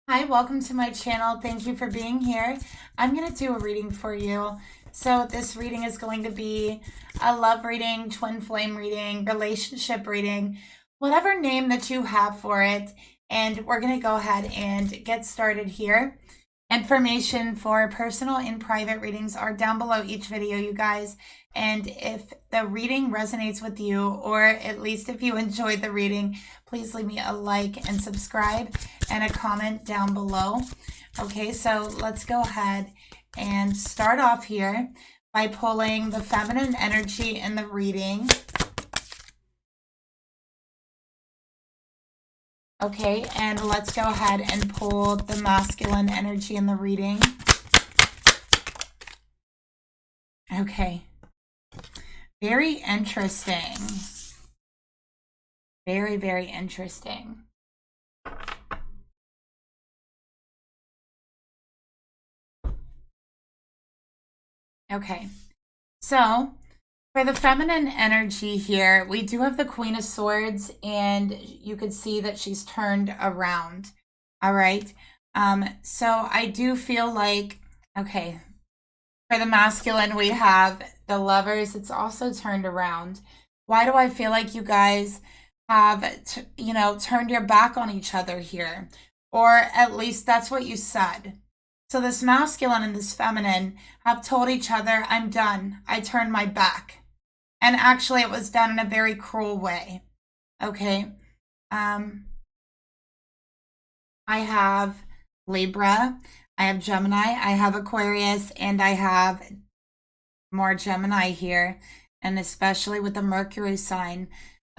Hi, welcome to my channel. Thank you for being here. I'm going to do a reading for you. So this reading is going to be a love reading, twin flame reading, relationship reading, whatever name that you have for it. And we're going to go ahead and get started here. Information for personal and private readings are down below each video, you guys. And if the reading resonates with you, or at least if you enjoyed the reading, please leave me a like and subscribe and a comment down below. Okay, so let's go ahead and start off here by pulling the feminine energy in the reading. Okay, and let's go ahead and pull the masculine energy in the reading. Okay. Very interesting. Very, very interesting. Okay. So, for the feminine energy here, we do have the Queen of Swords, and you could see that she's turned around. All right. So I do feel like, okay, for the masculine, we have the Lovers. It's also turned around. Why do I feel like you guys have, turned your back on each other here? Or at least that's what you said. So this masculine and this feminine have told each other, I'm done. I turned my back. And actually, it was done in a very cruel way. Okay. I have Libra, I have Gemini, I have Aquarius, and I have more Gemini here, and especially with the Mercury sign.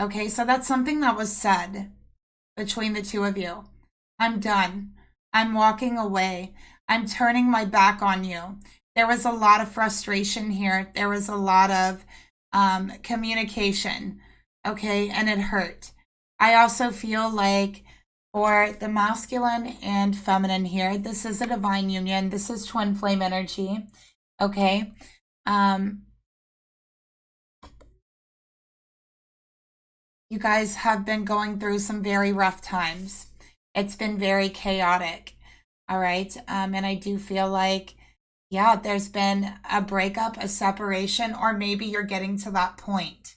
Okay, so that's something that was said between the two of you. I'm done. I'm walking away. I'm turning my back on you. There was a lot of frustration here. There was a lot of communication, okay, and it hurt. I also feel like for the masculine and feminine here, this is a divine union. This is twin flame energy, okay? You guys have been going through some very rough times. It's been very chaotic, all right? And I do feel like, yeah, there's been a breakup, a separation, or maybe you're getting to that point.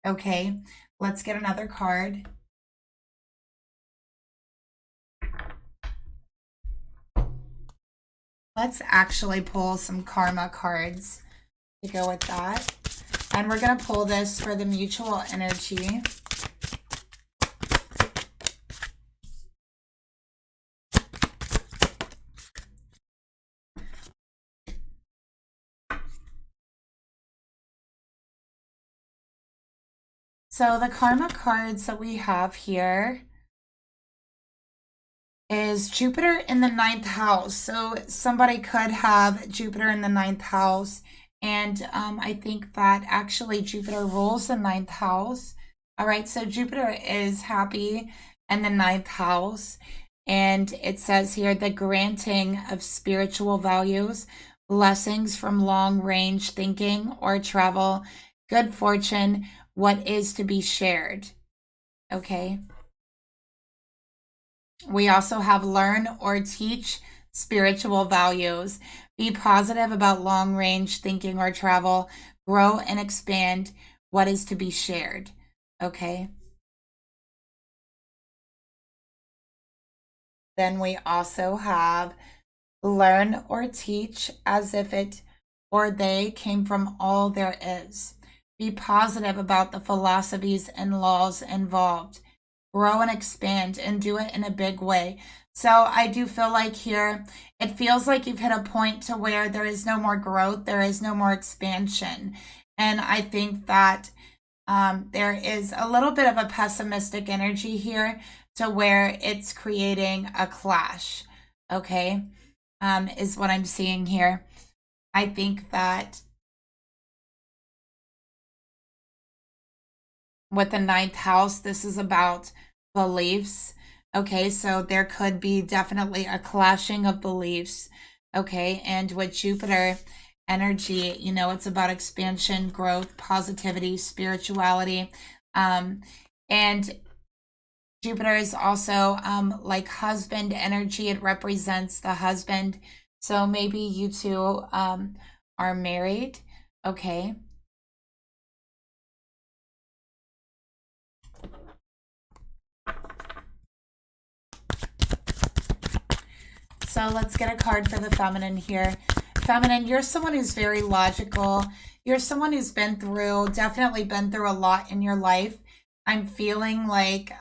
Okay, let's get another card. Let's actually pull some karma cards to go with that. And we're going to pull this for the mutual energy. So the karma cards that we have here is Jupiter in the 9th house. So somebody could have Jupiter in the 9th house. And I think that actually Jupiter rules the 9th house. All right, so Jupiter is happy in the 9th house. And it says here the granting of spiritual values, blessings from long range thinking or travel, good fortune, what is to be shared. Okay. We also have learn or teach spiritual values, be positive about long range thinking or travel, grow and expand what is to be shared. Okay. Then we also have learn or teach as if it or they came from all there is. Be positive about the philosophies and laws involved. Grow and expand and do it in a big way. So I do feel like here, it feels like you've hit a point to where there is no more growth, there is no more expansion. And I think that there is a little bit of a pessimistic energy here to where it's creating a clash, okay, is what I'm seeing here. I think that with the 9th house, this is about beliefs. Okay, so there could be definitely a clashing of beliefs. Okay, and with Jupiter energy, it's about expansion, growth, positivity, spirituality. And Jupiter is also like husband energy. It represents the husband. So maybe you two are married. Okay. So let's get a card for the feminine here. Feminine, you're someone who's very logical. You're someone who's definitely been through a lot in your life. I'm feeling like,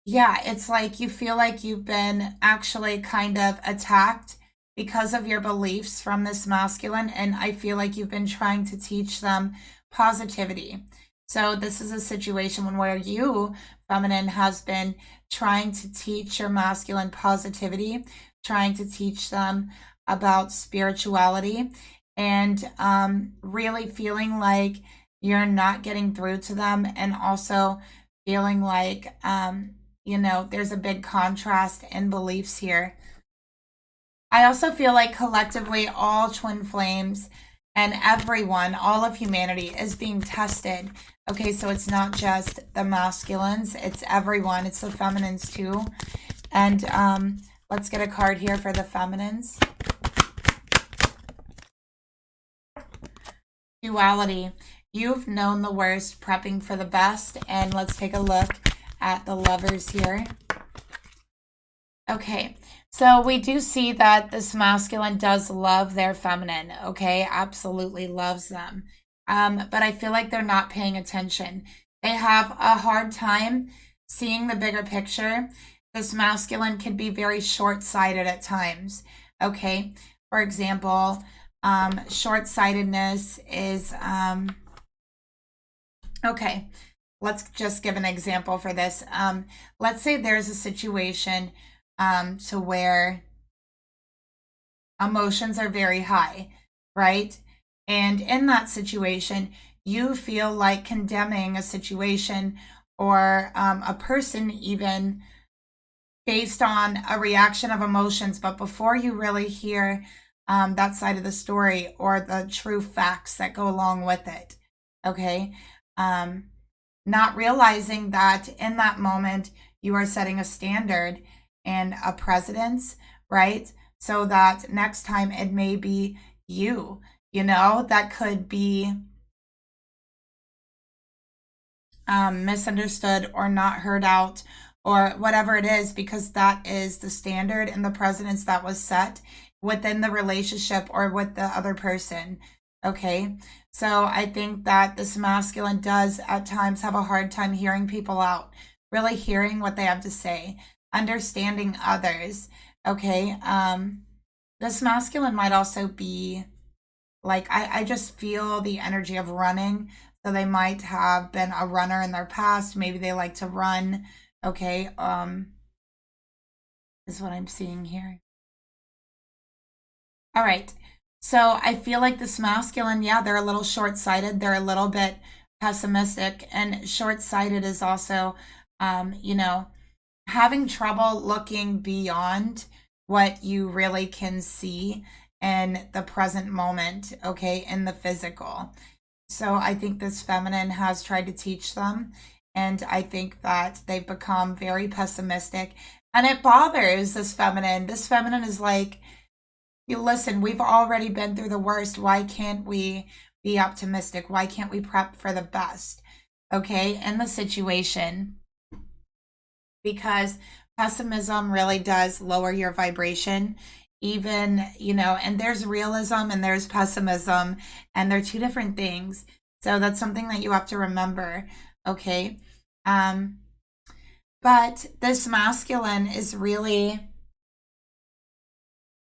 yeah, it's like you feel like you've been actually kind of attacked because of your beliefs from this masculine. And I feel like you've been trying to teach them positivity. So this is a situation where you, feminine, has been trying to teach your masculine positivity, trying to teach them about spirituality, and really feeling like you're not getting through to them, and also feeling like, there's a big contrast in beliefs here. I also feel like collectively all twin flames and everyone, all of humanity is being tested. Okay, so it's not just the masculines, it's everyone, it's the feminines too. And let's get a card here for the feminines. Duality. You've known the worst, prepping for the best. And let's take a look at the lovers here. Okay, so we do see that this masculine does love their feminine, okay? Absolutely loves them. But I feel like they're not paying attention. They have a hard time seeing the bigger picture. This masculine can be very short-sighted at times, okay? For example, short-sightedness is, okay, let's just give an example for this. Let's say there's a situation to where emotions are very high, right? And in that situation, you feel like condemning a situation or a person even based on a reaction of emotions. But before you really hear that side of the story or the true facts that go along with it, okay? Not realizing that in that moment, you are setting a standard and a precedence, right? So that next time it may be you, that could be misunderstood or not heard out or whatever it is, because that is the standard and the precedence that was set within the relationship or with the other person, okay? So I think that this masculine does at times have a hard time hearing people out, really hearing what they have to say, understanding others, okay? This masculine might also be like, I just feel the energy of running. So they might have been a runner in their past. Maybe they like to run, okay? Is what I'm seeing here. All right. So I feel like this masculine, yeah, they're a little short-sighted. They're a little bit pessimistic, and short-sighted is also, having trouble looking beyond what you really can see in the present moment, okay, in the physical. So I think this feminine has tried to teach them, and I think that they've become very pessimistic, and it bothers this feminine. This feminine is like, you listen, we've already been through the worst. Why can't we be optimistic? Why can't we prep for the best, okay, in the situation? Because pessimism really does lower your vibration, even, and there's realism and there's pessimism, and they're two different things. So that's something that you have to remember, okay? But this masculine is really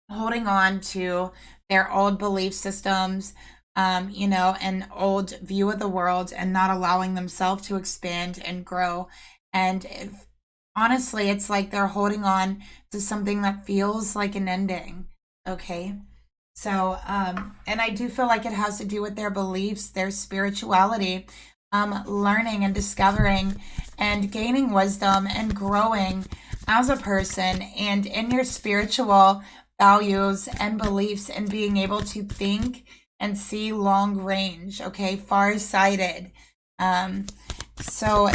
holding on to their old belief systems, an old view of the world, and not allowing themselves to expand and grow. And honestly, it's like they're holding on to something that feels like an ending, okay? So, and I do feel like it has to do with their beliefs, their spirituality, learning and discovering and gaining wisdom and growing as a person, and in your spiritual values and beliefs, and being able to think and see long range, okay, far-sighted. So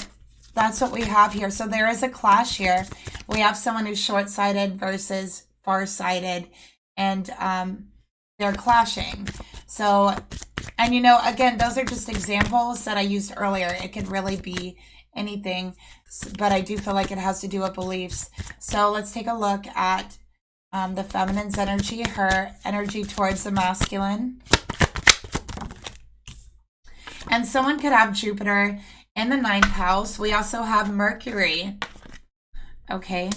that's what we have here. So there is a clash here. We have someone who's short-sighted versus far-sighted, and they're clashing. So, and you know, again, those are just examples that I used earlier. It could really be anything, but I do feel like it has to do with beliefs. So let's take a look at the feminine's energy, her energy towards the masculine. And someone could have Jupiter in the 9th house. We also have Mercury. Okay.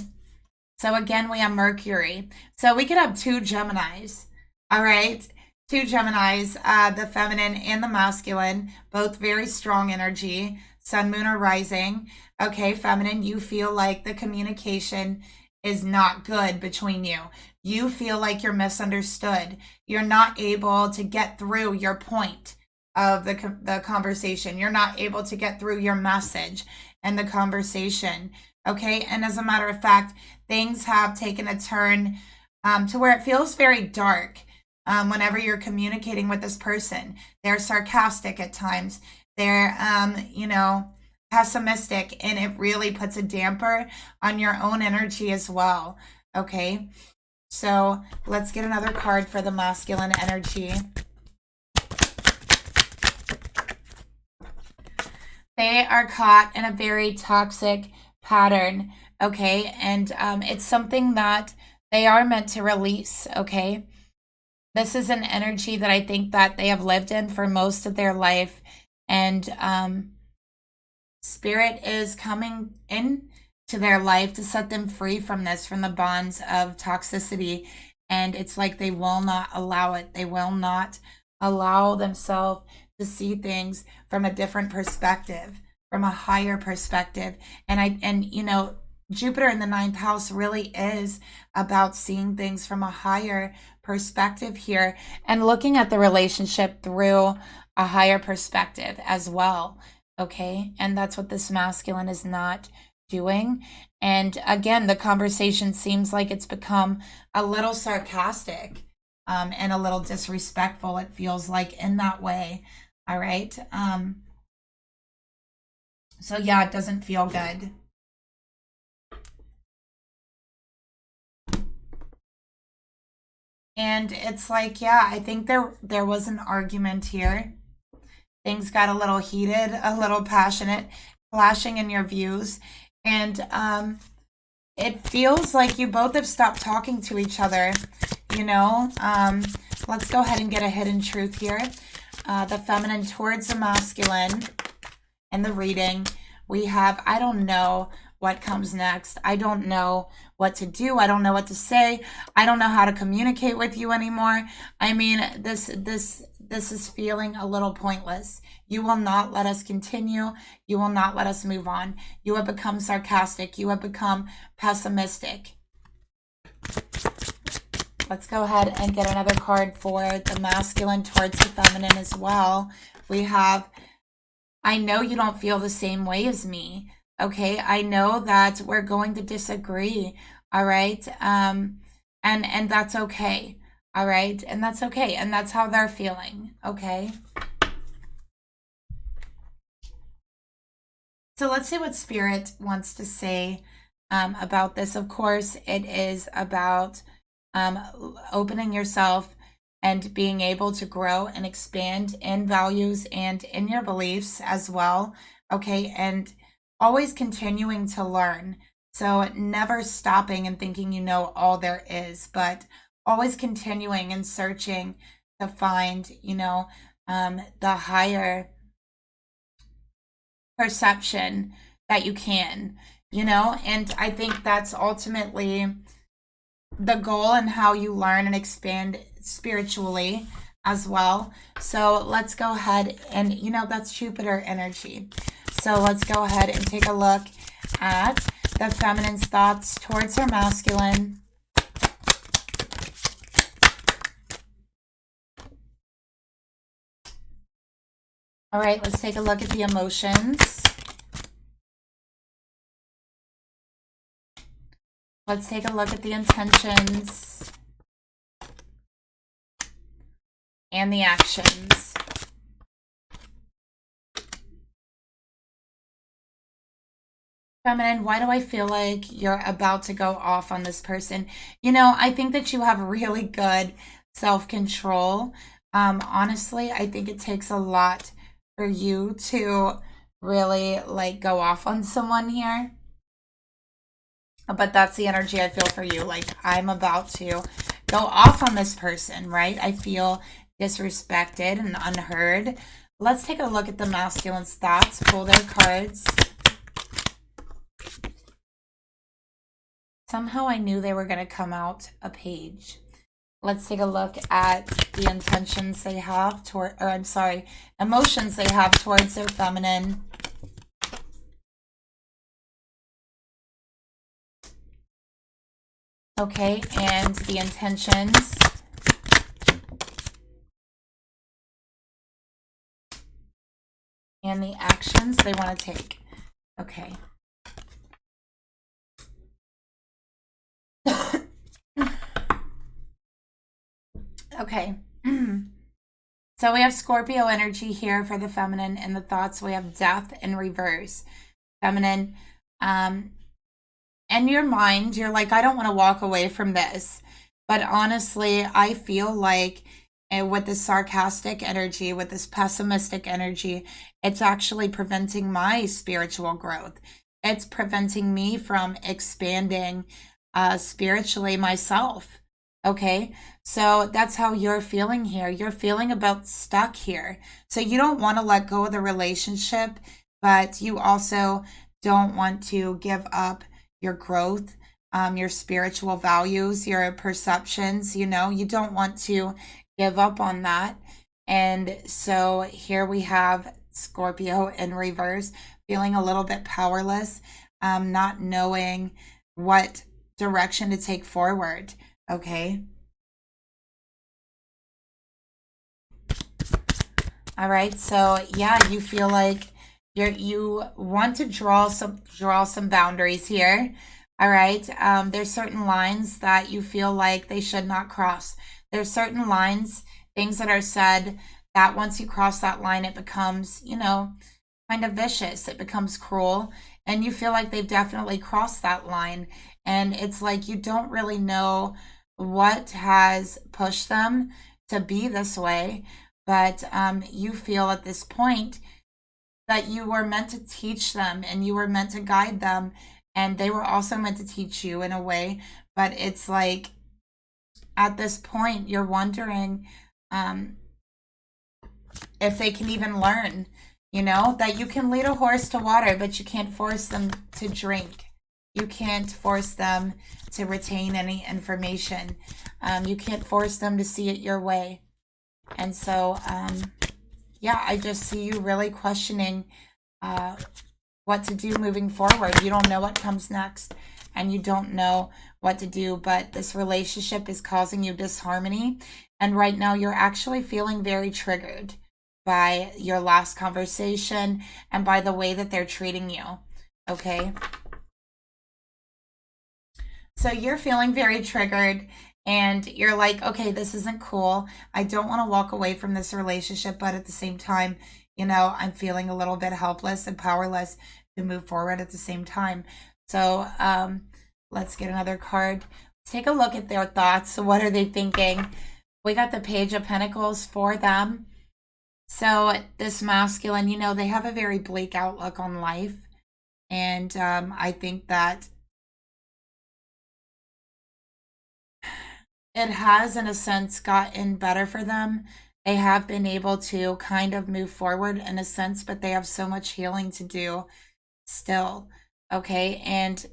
So again, we have Mercury. So we could have 2 Geminis. All right. 2 Geminis, the feminine and the masculine, both very strong energy. Sun, moon, or rising. Okay, feminine, you feel like the communication is not good between you. You feel like you're misunderstood. You're not able to get through your point of the conversation. You're not able to get through your message and the conversation. Okay, and as a matter of fact, things have taken a turn to where it feels very dark whenever you're communicating with this person. They're sarcastic at times. They're, you know, pessimistic, and it really puts a damper on your own energy as well. Okay, so let's get another card for the masculine energy. They are caught in a very toxic pattern, okay? And it's something that they are meant to release, okay? This is an energy that I think that they have lived in for most of their life. And Spirit is coming in to their life to set them free from this, from the bonds of toxicity. And it's like they will not allow it. They will not allow themselves to see things from a different perspective, from a higher perspective. And you know, Jupiter in the 9th house really is about seeing things from a higher perspective here and looking at the relationship through a higher perspective as well. Okay, and that's what this masculine is not doing. And again, the conversation seems like it's become a little sarcastic and a little disrespectful. It feels like in that way. All right. So yeah, it doesn't feel good. And it's like, yeah, I think there was an argument here. Things got a little heated, a little passionate, clashing in your views. And it feels like you both have stopped talking to each other, you know. Let's go ahead and get a hidden truth here. The feminine towards the masculine in the reading. We have, I don't know what comes next. I don't know what to do. I don't know what to say. I don't know how to communicate with you anymore. I mean, this is feeling a little pointless. You will not let us continue. You will not let us move on. You have become sarcastic. You have become pessimistic. Let's go ahead and get another card for the masculine towards the feminine as well. We have, I know you don't feel the same way as me. Okay, I know that we're going to disagree. All right, and that's okay. All right, and that's okay, and that's how they're feeling. Okay. So let's see what Spirit wants to say about this. Of course, it is about opening yourself and being able to grow and expand in values and in your beliefs as well. Okay, and always continuing to learn. So never stopping and thinking you know all there is, but always continuing and searching to find, you know, the higher perception that you can, you know. And I think that's ultimately the goal and how you learn and expand spiritually as well. So let's go ahead and, you know, that's Jupiter energy. So let's go ahead and take a look at the feminine's thoughts towards her masculine. All right, let's take a look at the emotions. Let's take a look at the intentions and the actions. Feminine, why do I feel like you're about to go off on this person? You know, I think that you have really good self-control. Honestly, I think it takes a lot for you to really like go off on someone here. But that's the energy I feel for you. Like, I'm about to go off on this person, right? I feel disrespected and unheard. Let's take a look at the masculine's thoughts. Pull their cards. Somehow I knew they were going to come out a page. Let's take a look at the intentions they have toward, or I'm sorry, emotions they have towards their feminine. Okay, and the intentions. And the actions they want to take. Okay. Okay. So we have Scorpio energy here for the feminine and the thoughts. We have death in reverse. Feminine. In your mind, you're like, I don't want to walk away from this. But honestly, I feel like with this sarcastic energy, with this pessimistic energy, it's actually preventing my spiritual growth. It's preventing me from expanding spiritually myself. Okay, so that's how you're feeling here. You're feeling about stuck here. So you don't want to let go of the relationship, but you also don't want to give up your growth, your spiritual values, your perceptions. You know, you don't want to give up on that. And so here we have Scorpio in reverse, feeling a little bit powerless, not knowing what direction to take forward. Okay. All right. So yeah, you feel like you want to draw some boundaries here. All right. There's certain lines that you feel like they should not cross. There's certain lines, things that are said that once you cross that line, it becomes, you know, kind of vicious. It becomes cruel. And you feel like they've definitely crossed that line. And it's like you don't really know what has pushed them to be this way. But you feel at this point that you were meant to teach them and you were meant to guide them. And they were also meant to teach you in a way. But it's like at this point, you're wondering if they can even learn, you know, that you can lead a horse to water, but you can't force them to drink. You can't force them to retain any information. You can't force them to see it your way. And so, yeah, I just see you really questioning what to do moving forward. You don't know what comes next and you don't know what to do, but this relationship is causing you disharmony. And right now you're actually feeling very triggered by your last conversation and by the way that they're treating you. Okay. So you're feeling very triggered and you're like, okay, this isn't cool. I don't want to walk away from this relationship, but at the same time, you know, I'm feeling a little bit helpless and powerless to move forward at the same time. So let's get another card. Let's take a look at their thoughts. So what are they thinking? We got the Page of Pentacles for them. So this masculine, you know, they have a very bleak outlook on life. And I think that it has, in a sense, gotten better for them. They have been able to kind of move forward in a sense, but they have so much healing to do still. Okay. And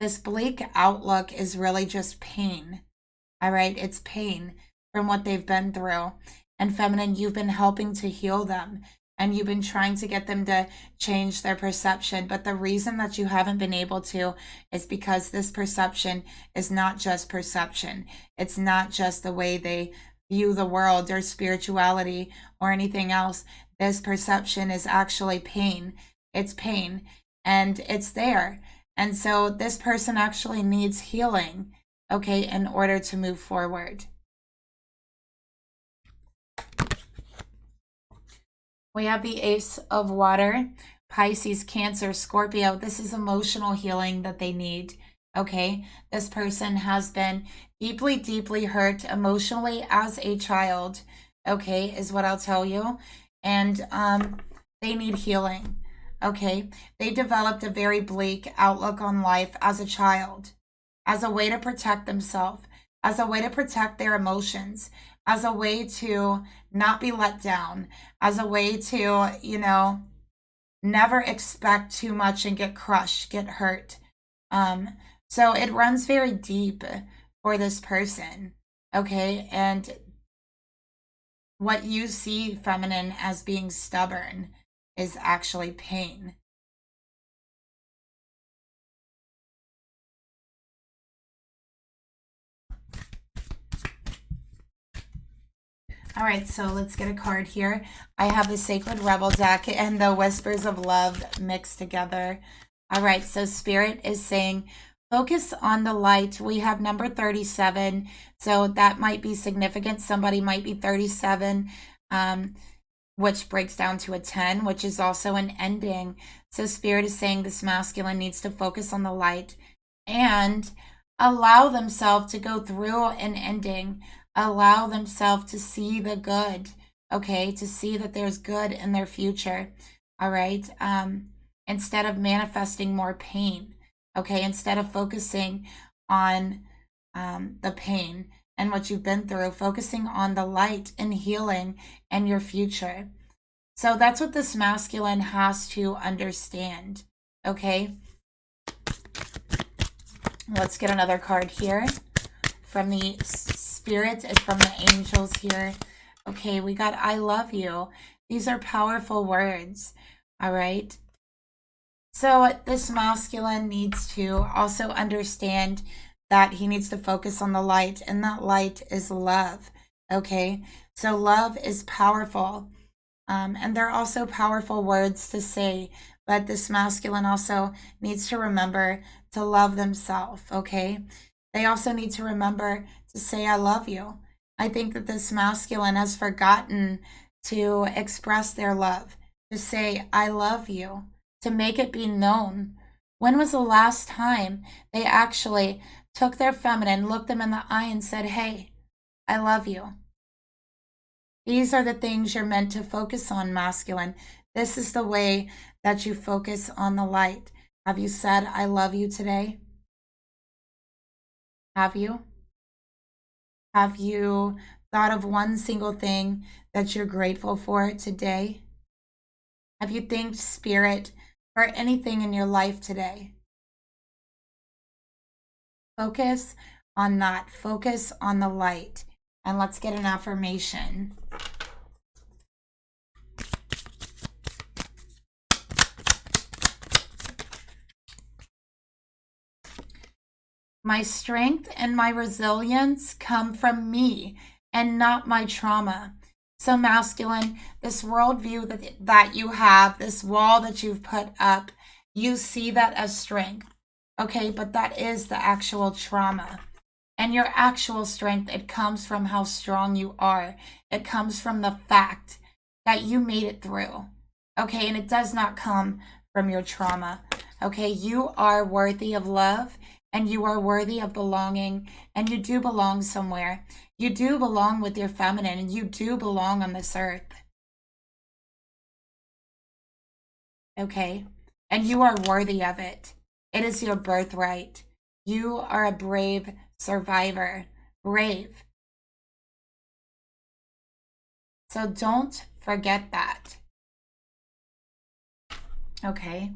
this bleak outlook is really just pain. All right. It's pain from what they've been through. And feminine, you've been helping to heal them. And you've been trying to get them to change their perception. But the reason that you haven't been able to is because this perception is not just perception. It's not just the way they view the world or spirituality or anything else. This perception is actually pain. It's pain and it's there. And so this person actually needs healing, okay, in order to move forward. We have the Ace of Water. Pisces, Cancer, Scorpio, this is emotional healing that they need. Okay, this person has been deeply, deeply hurt emotionally as a child. Okay, is what I'll tell you. And they need healing. Okay, they developed a very bleak outlook on life as a child, as a way to protect themselves, as a way to protect their emotions, as a way to not be let down, as a way to, never expect too much and get crushed, get hurt. So it runs very deep for this person, okay? And what you see, feminine, as being stubborn is actually pain. All right, so let's get a card here. I have the Sacred Rebel deck and the Whispers of Love mixed together. All right, so Spirit is saying, focus on the light. We have number 37, so that might be significant. Somebody might be 37, which breaks down to a 10, which is also an ending. So Spirit is saying this masculine needs to focus on the light and allow themselves to go through an ending. Allow themselves to see the good, okay? To see that there's good in their future, all right? Instead of manifesting more pain, okay? Instead of focusing on the pain and what you've been through, focusing on the light and healing and your future. So that's what this masculine has to understand, okay? Let's get another card here from the Spirit and from the angels here. Okay, we got I love you. These are powerful words, all right? So this masculine needs to also understand that he needs to focus on the light, and that light is love, okay? So love is powerful, and they're also powerful words to say, but this masculine also needs to remember to love themselves, okay? They also need to remember to say, I love you. I think that this masculine has forgotten to express their love, to say, I love you, to make it be known. When was the last time they actually took their feminine, looked them in the eye and said, hey, I love you? These are the things you're meant to focus on, masculine. This is the way that you focus on the light. Have you said, I love you today? Have you? Have you thought of one single thing that you're grateful for today? Have you thanked Spirit for anything in your life today? Focus on that. Focus on the light. And let's get an affirmation. My strength and my resilience come from me and not my trauma. So masculine, this worldview that you have, this wall that you've put up, you see that as strength. Okay, but that is the actual trauma. And your actual strength, it comes from how strong you are. It comes from the fact that you made it through. Okay, and it does not come from your trauma. Okay, you are worthy of love. And you are worthy of belonging, and you do belong somewhere. You do belong with your feminine, and you do belong on this earth. Okay? And you are worthy of it. It is your birthright. You are a brave survivor. Brave. So don't forget that. Okay?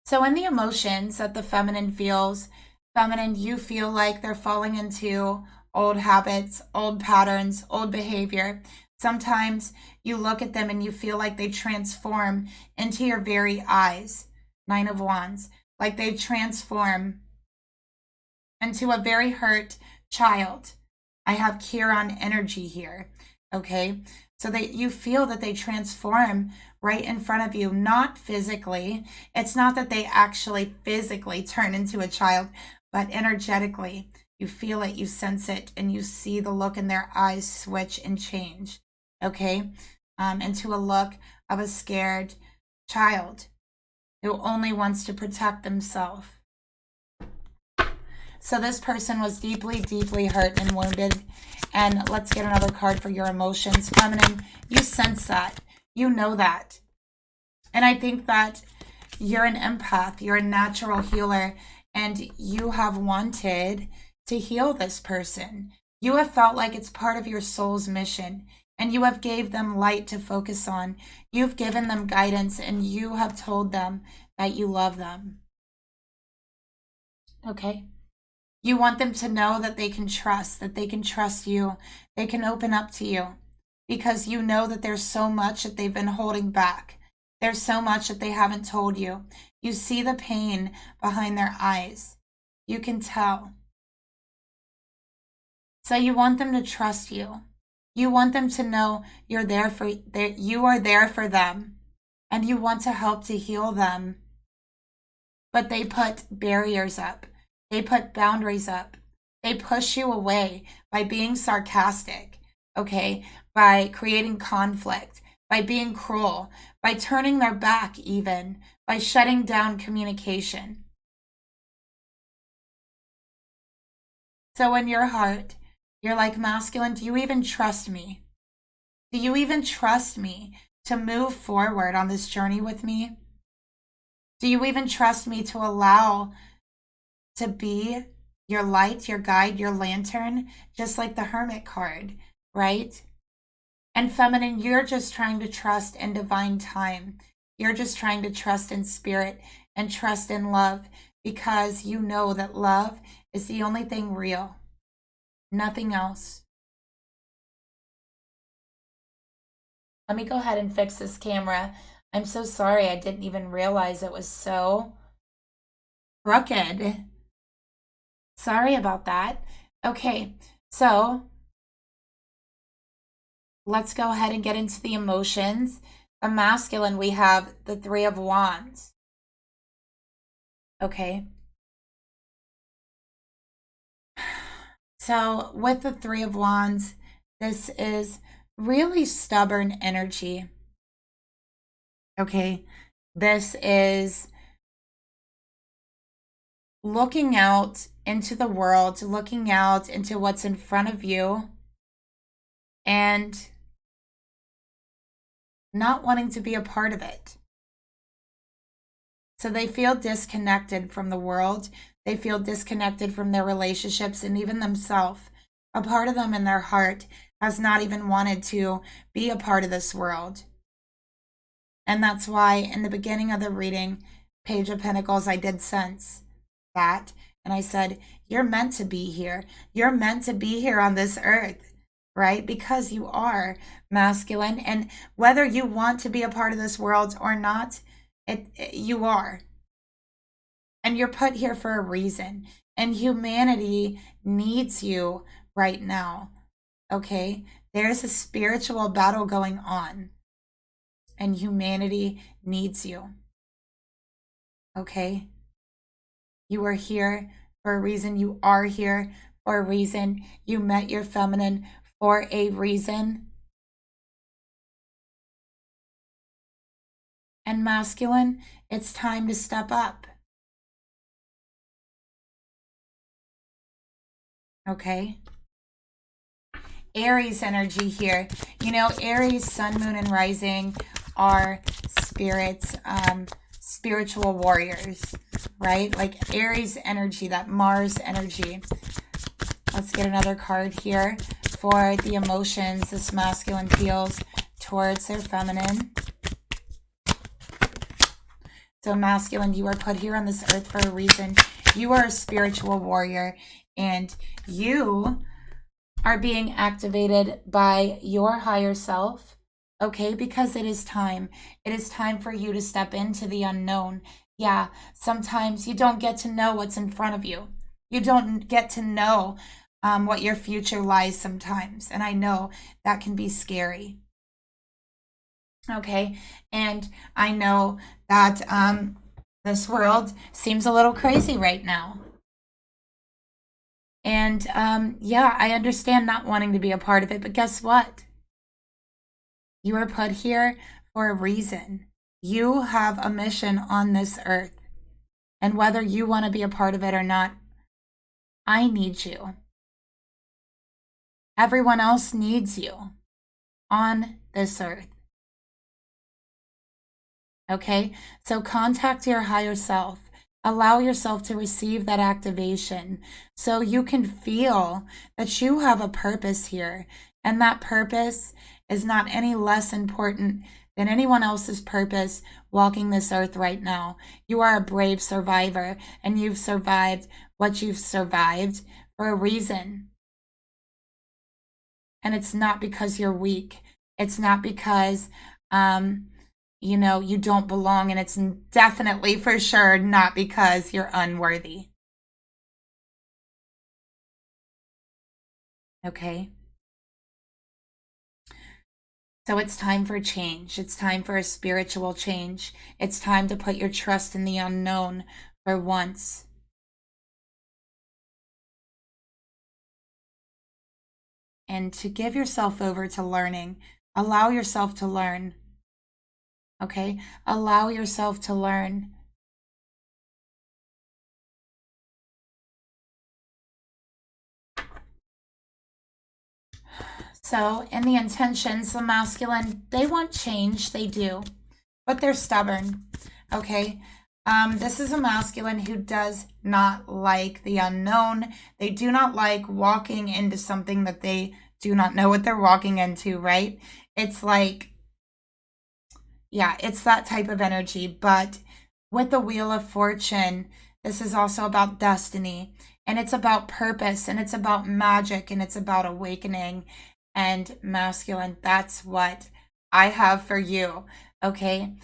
So in the emotions that the feminine feels, feminine, you feel like they're falling into old habits, old patterns, old behavior. Sometimes you look at them and you feel like they transform into your very eyes. 9 of Wands. Like they transform into a very hurt child. I have Chiron energy here. Okay? So that you feel that they transform right in front of you, not physically. It's not that they actually physically turn into a child, but energetically. You feel it, you sense it, and you see the look in their eyes switch and change. okay? Into a look of a scared child who only wants to protect themselves. So this person was deeply, deeply hurt and wounded. And let's get another card for your emotions. Feminine, you sense that. You know that. And I think that you're an empath. You're a natural healer. And you have wanted to heal this person. You have felt like it's part of your soul's mission. And you have gave them light to focus on. You've given them guidance. And you have told them that you love them. Okay? You want them to know that they can trust you, they can open up to you, because you know that there's so much that they've been holding back. There's so much that they haven't told you. You see the pain behind their eyes. You can tell. So you want them to trust you. You want them to know you are there for them, and you want to help to heal them. But they put barriers up. They put boundaries up. They push you away by being sarcastic, okay? By creating conflict, by being cruel, by turning their back even, by shutting down communication. So in your heart, you're like, masculine, do you even trust me? Do you even trust me to move forward on this journey with me? Do you even trust me to allow to be your light, your guide, your lantern, just like the Hermit card, right? And feminine, you're just trying to trust in divine time. You're just trying to trust in spirit and trust in love, because you know that love is the only thing real, nothing else. Let me go ahead and fix this camera. I'm so sorry. I didn't even realize it was so crooked. Sorry about that. Okay, so let's go ahead and get into the emotions. The masculine, we have the Three of Wands. Okay. So with the Three of Wands, this is really stubborn energy. Okay. This is looking out into the world, looking out into what's in front of you, and not wanting to be a part of it. So they feel disconnected from the world. They feel disconnected from their relationships and even themselves. A part of them in their heart has not even wanted to be a part of this world. And that's why in the beginning of the reading, Page of Pentacles, I did sense that. And I said, you're meant to be here. You're meant to be here on this earth, right? Because you are masculine. And whether you want to be a part of this world or not, you are. And you're put here for a reason. And humanity needs you right now, okay? There's a spiritual battle going on. And humanity needs you, okay? You are here for a reason. You are here for a reason. You met your feminine for a reason. And masculine, it's time to step up. Okay? Aries energy here. You know, Aries, sun, moon, and rising are spirits, spiritual warriors, right? Like Aries energy, that Mars energy. Let's get another card here for the emotions this masculine feels towards their feminine. So masculine, you are put here on this earth for a reason. You are a spiritual warrior, and you are being activated by your higher self, okay? Because it is time. It is time for you to step into the unknown. Yeah, sometimes you don't get to know what's in front of you. You don't get to know what your future lies sometimes. And I know that can be scary. Okay, and I know that this world seems a little crazy right now. And yeah, I understand not wanting to be a part of it, but guess what? You are put here for a reason. You have a mission on this earth. And whether you want to be a part of it or not, I need you. Everyone else needs you on this earth. Okay? So contact your higher self. Allow yourself to receive that activation so you can feel that you have a purpose here. And that purpose is not any less important than anyone else's purpose walking this earth right now. You are a brave survivor, and you've survived what you've survived for a reason. And it's not because you're weak. It's not because, you know, you don't belong. And it's definitely for sure not because you're unworthy. Okay? So it's time for change. It's time for a spiritual change. It's time to put your trust in the unknown for once. And to give yourself over to learning. Allow yourself to learn. Okay? Allow yourself to learn. So, in the intentions, the masculine, they want change, they do, but they're stubborn, okay? This is a masculine who does not like the unknown. They do not like walking into something that they do not know what they're walking into, right? It's like, yeah, it's that type of energy. But with the Wheel of Fortune, this is also about destiny, and it's about purpose, and it's about magic, and it's about awakening. And masculine, that's what I have for you, okay?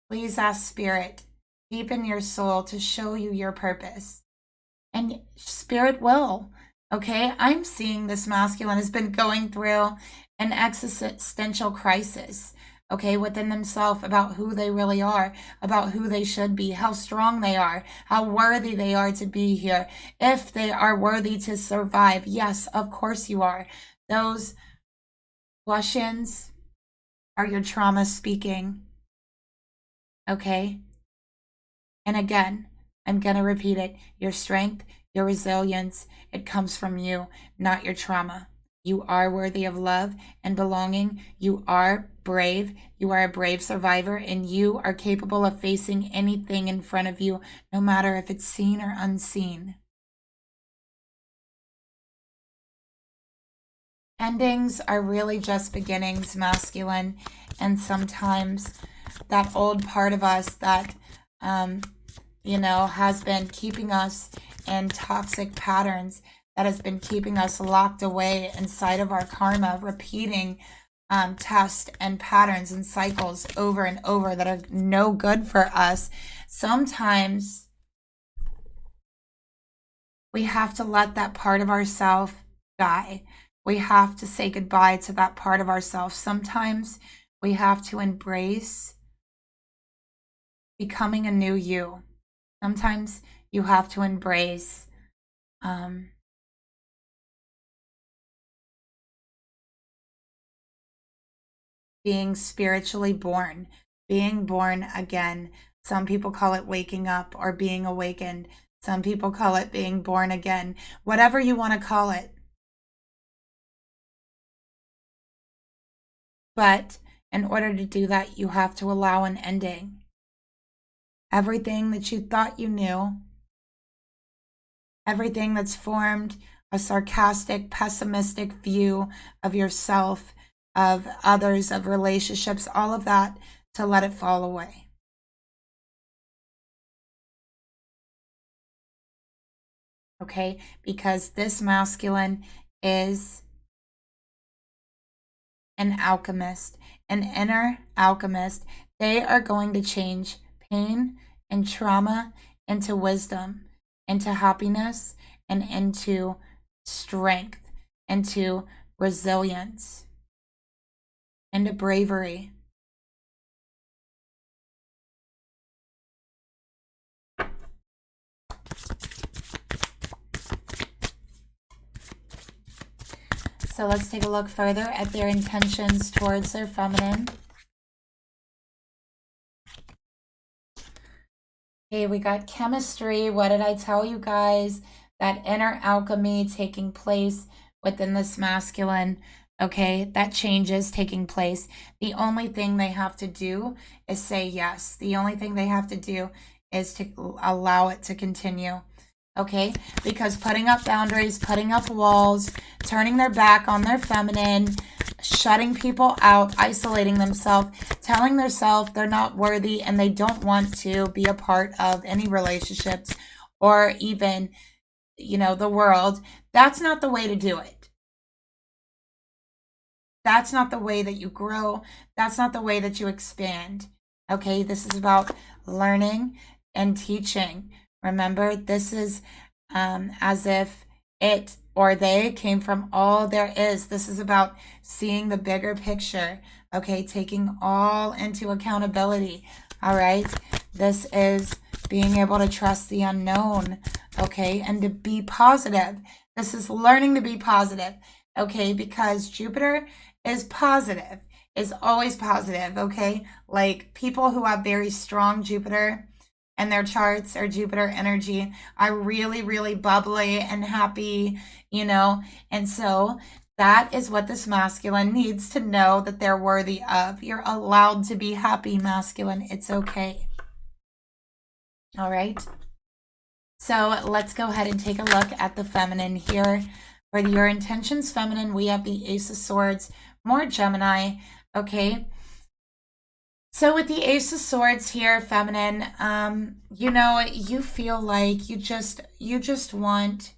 Please ask Spirit deep in your soul to show you your purpose. And Spirit will, okay? I'm seeing this masculine has been going through an existential crisis, okay, within themselves about who they really are, about who they should be, how strong they are, how worthy they are to be here, if they are worthy to survive. Yes, of course you are. Those blush-ins are your trauma speaking, okay? And again, I'm going to repeat it. Your strength, your resilience, it comes from you, not your trauma. You are worthy of love and belonging. You are brave. You are a brave survivor, and you are capable of facing anything in front of you, no matter if it's seen or unseen. Endings are really just beginnings, masculine, and sometimes that old part of us that, you know, has been keeping us in toxic patterns, that has been keeping us locked away inside of our karma, repeating tests and patterns and cycles over and over that are no good for us. Sometimes we have to let that part of ourselves die. We have to say goodbye to that part of ourselves. Sometimes we have to embrace becoming a new you. Sometimes you have to embrace being spiritually born, being born again. Some people call it waking up or being awakened. Some people call it being born again. Whatever you want to call it. But in order to do that, you have to allow an ending. Everything that you thought you knew, everything that's formed a sarcastic, pessimistic view of yourself, of others, of relationships, all of that, to let it fall away. Okay? Because this masculine is an alchemist, an inner alchemist. They are going to change pain and trauma into wisdom, into happiness, and into strength, into resilience, into bravery. So let's take a look further at their intentions towards their feminine. Okay, we got chemistry. What did I tell you guys? That inner alchemy taking place within this masculine. Okay, that change is taking place. The only thing they have to do is say yes. The only thing they have to do is to allow it to continue. Okay, because putting up boundaries, putting up walls, turning their back on their feminine, shutting people out, isolating themselves, telling themselves they're not worthy and they don't want to be a part of any relationships or even, you know, the world. That's not the way to do it. That's not the way that you grow. That's not the way that you expand. Okay, this is about learning and teaching. Remember, this is as if it or they came from all there is. This is about seeing the bigger picture, okay? Taking all into accountability, all right? This is being able to trust the unknown, okay? And to be positive. This is learning to be positive, okay? Because Jupiter is positive, is always positive, okay? Like people who have very strong Jupiter and their charts or Jupiter energy are really, really bubbly and happy, you know? And so that is what this masculine needs to know that they're worthy of. You're allowed to be happy, masculine. It's okay. All right. So let's go ahead and take a look at the feminine here. For your intentions, feminine, we have the Ace of Swords, more Gemini, okay? So with the Ace of Swords here, feminine, you know, you feel like you just want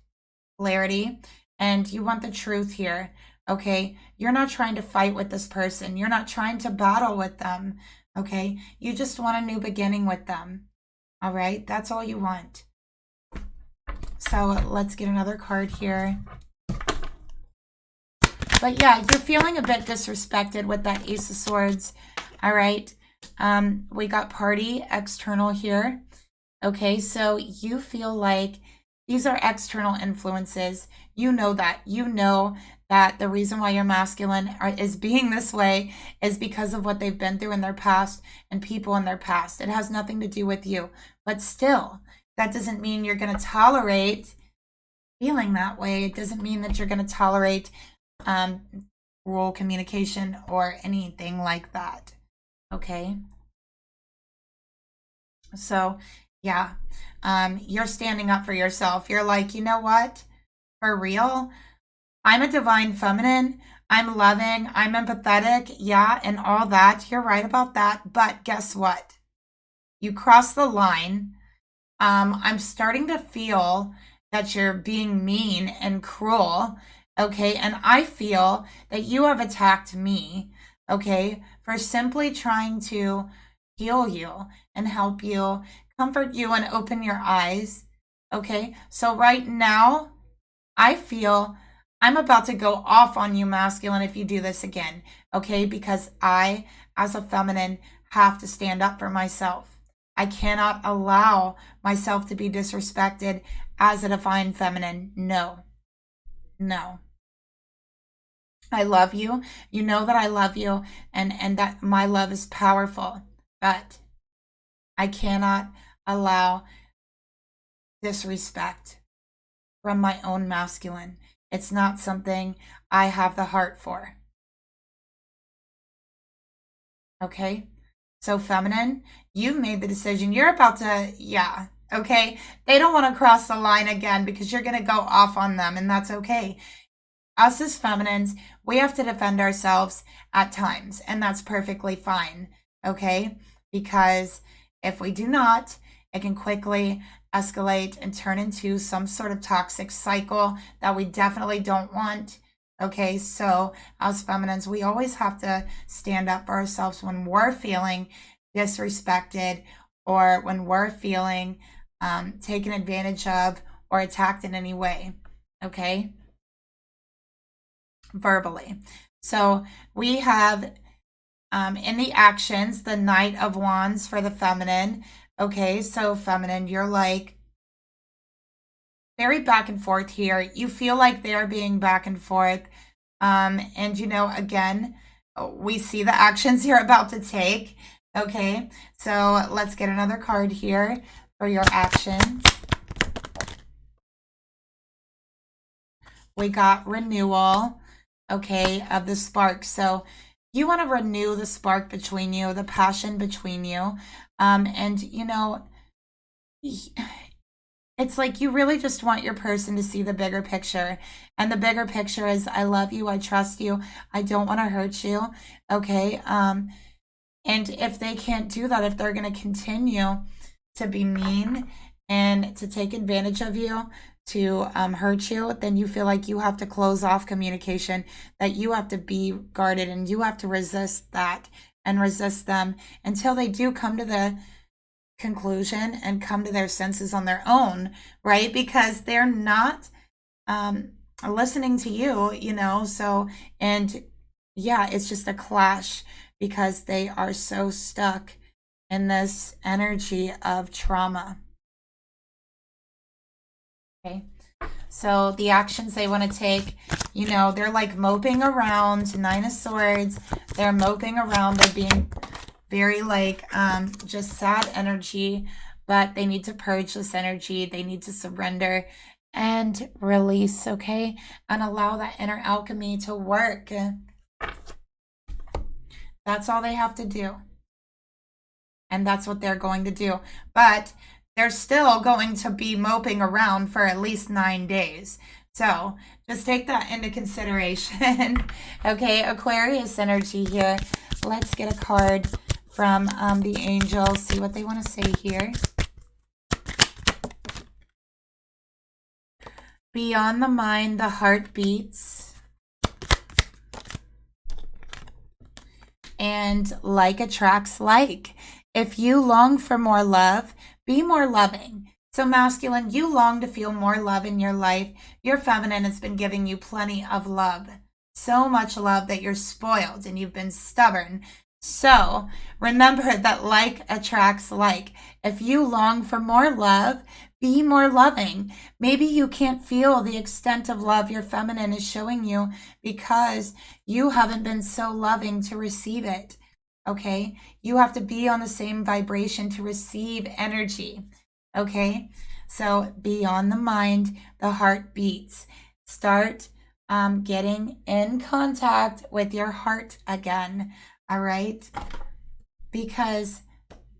clarity and you want the truth here, okay? You're not trying to fight with this person. You're not trying to battle with them, okay? You just want a new beginning with them, all right? That's all you want. So let's get another card here. But yeah, you're feeling a bit disrespected with that Ace of Swords, all right? We got party external here. Okay, so you feel like these are external influences. You know that. You know that the reason why your masculine is being this way is because of what they've been through in their past and people in their past. It has nothing to do with you. But still, that doesn't mean you're going to tolerate feeling that way. It doesn't mean that you're going to tolerate cruel communication or anything like that. Okay. So, yeah, you're standing up for yourself. You're like, you know what? For real, I'm a divine feminine. I'm loving. I'm empathetic. Yeah, and all that. You're right about that. But guess what? You cross the line. I'm starting to feel that you're being mean and cruel. Okay, and I feel that you have attacked me. Okay, for simply trying to heal you and help you, comfort you, and open your eyes. Okay, so right now, I feel I'm about to go off on you, masculine, if you do this again. Okay, because I, as a feminine, have to stand up for myself. I cannot allow myself to be disrespected as a divine feminine. No, no. I love you. You know that I love you and that my love is powerful, but I cannot allow disrespect from my own masculine. It's not something I have the heart for. Okay? So feminine, you've made the decision. You're about to, yeah, okay? They don't want to cross the line again because you're going to go off on them, and that's okay. Us as feminines, we have to defend ourselves at times, and that's perfectly fine, okay? Because if we do not, it can quickly escalate and turn into some sort of toxic cycle that we definitely don't want, okay? So as feminines, we always have to stand up for ourselves when we're feeling disrespected or when we're feeling taken advantage of or attacked in any way, okay? Verbally. So we have in the actions, the Knight of Wands for the feminine. Okay, so feminine, you're like very back and forth here. You feel like they're being back and forth. And, you know, again, we see the actions you're about to take. Okay, so let's get another card here for your actions. We got renewal, okay, of the spark. So you want to renew the spark between you, the passion between you. And, you know, it's like you really just want your person to see the bigger picture. And the bigger picture is I love you, I trust you, I don't want to hurt you. Okay. And if they can't do that, if they're going to continue to be mean and to take advantage of you, to hurt you, then you feel like you have to close off communication, that you have to be guarded and you have to resist that and resist them until they do come to the conclusion and come to their senses on their own, right? Because they're not listening to you, you know, so, and yeah, it's just a clash because they are so stuck in this energy of trauma. Okay, so the actions they want to take, you know, they're like moping around, 9 of Swords, they're moping around, they're being very like just sad energy, but they need to purge this energy, they need to surrender and release, okay, and allow that inner alchemy to work. That's all they have to do. And that's what they're going to do. But they're still going to be moping around for at least 9 days. So just take that into consideration. Okay, Aquarius energy here. Let's get a card from the angels. See what they want to say here. Beyond the mind, the heart beats. And like attracts like. If you long for more love, be more loving. So masculine, you long to feel more love in your life. Your feminine has been giving you plenty of love. So much love that you're spoiled and you've been stubborn. So remember that like attracts like. If you long for more love, be more loving. Maybe you can't feel the extent of love your feminine is showing you because you haven't been so loving to receive it. Okay, you have to be on the same vibration to receive energy. Okay, so beyond the mind, the heart beats. Start getting in contact with your heart again. All right, because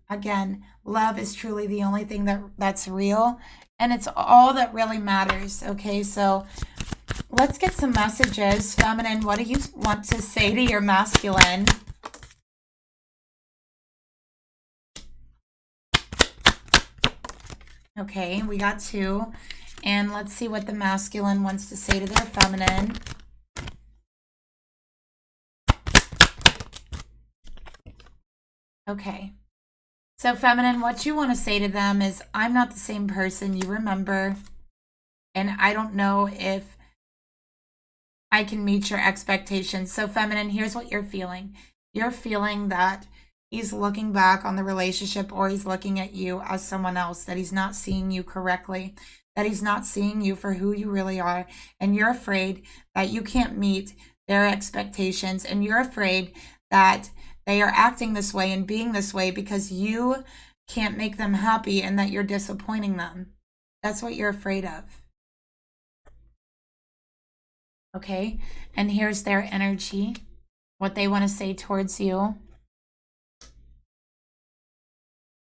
again, love is truly the only thing that's real, and it's all that really matters. Okay, so let's get some messages. Feminine, what do you want to say to your masculine? Okay, we got 2. And let's see what the masculine wants to say to their feminine. Okay. So feminine, what you want to say to them is, I'm not the same person you remember. And I don't know if I can meet your expectations. So feminine, here's what you're feeling. You're feeling that he's looking back on the relationship, or he's looking at you as someone else, that he's not seeing you correctly, that he's not seeing you for who you really are. And you're afraid that you can't meet their expectations. And you're afraid that they are acting this way and being this way because you can't make them happy and that you're disappointing them. That's what you're afraid of. Okay, and here's their energy, what they want to say towards you.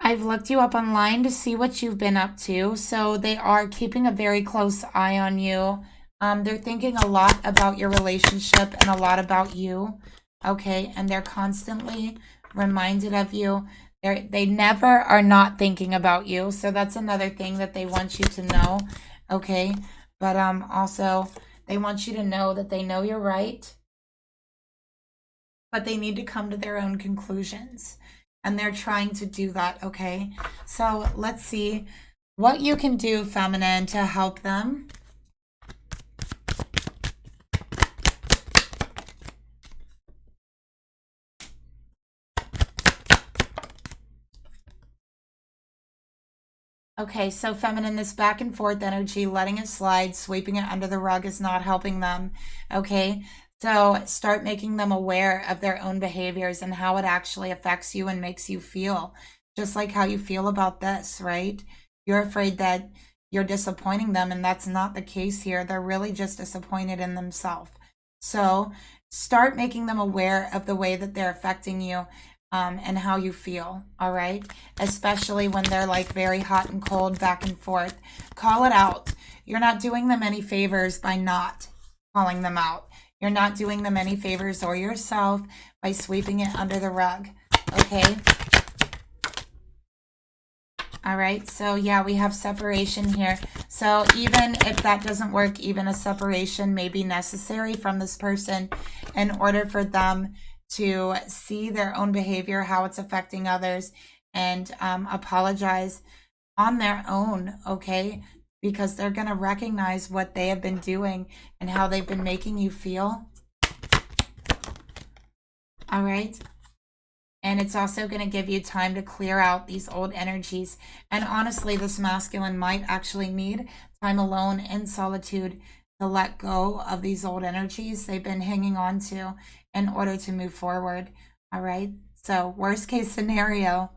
I've looked you up online to see what you've been up to. So they are keeping a very close eye on you. They're thinking a lot about your relationship and a lot about you. Okay, and they're constantly reminded of you. They never are not thinking about you. So that's another thing that they want you to know. Okay, but also they want you to know that they know you're right, but they need to come to their own conclusions. And they're trying to do that, okay? So let's see what you can do, feminine, to help them. Okay, so feminine, this back and forth energy, letting it slide, sweeping it under the rug is not helping them, okay? So start making them aware of their own behaviors and how it actually affects you and makes you feel. Just like how you feel about this, right? You're afraid that you're disappointing them, and that's not the case here. They're really just disappointed in themselves. So start making them aware of the way that they're affecting you and how you feel, all right? Especially when they're like very hot and cold, back and forth. Call it out. You're not doing them any favors by not calling them out. You're not doing them any favors or yourself by sweeping it under the rug, okay? All right, so yeah, we have separation here. So even if that doesn't work, even a separation may be necessary from this person in order for them to see their own behavior, how it's affecting others, and apologize on their own, okay? Because they're going to recognize what they have been doing and how they've been making you feel. All right. And it's also going to give you time to clear out these old energies. And honestly, this masculine might actually need time alone in solitude to let go of these old energies they've been hanging on to in order to move forward. All right. So worst case scenario.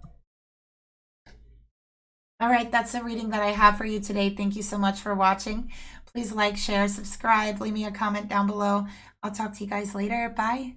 All right. That's the reading that I have for you today. Thank you so much for watching. Please like, share, subscribe, leave me a comment down below. I'll talk to you guys later. Bye.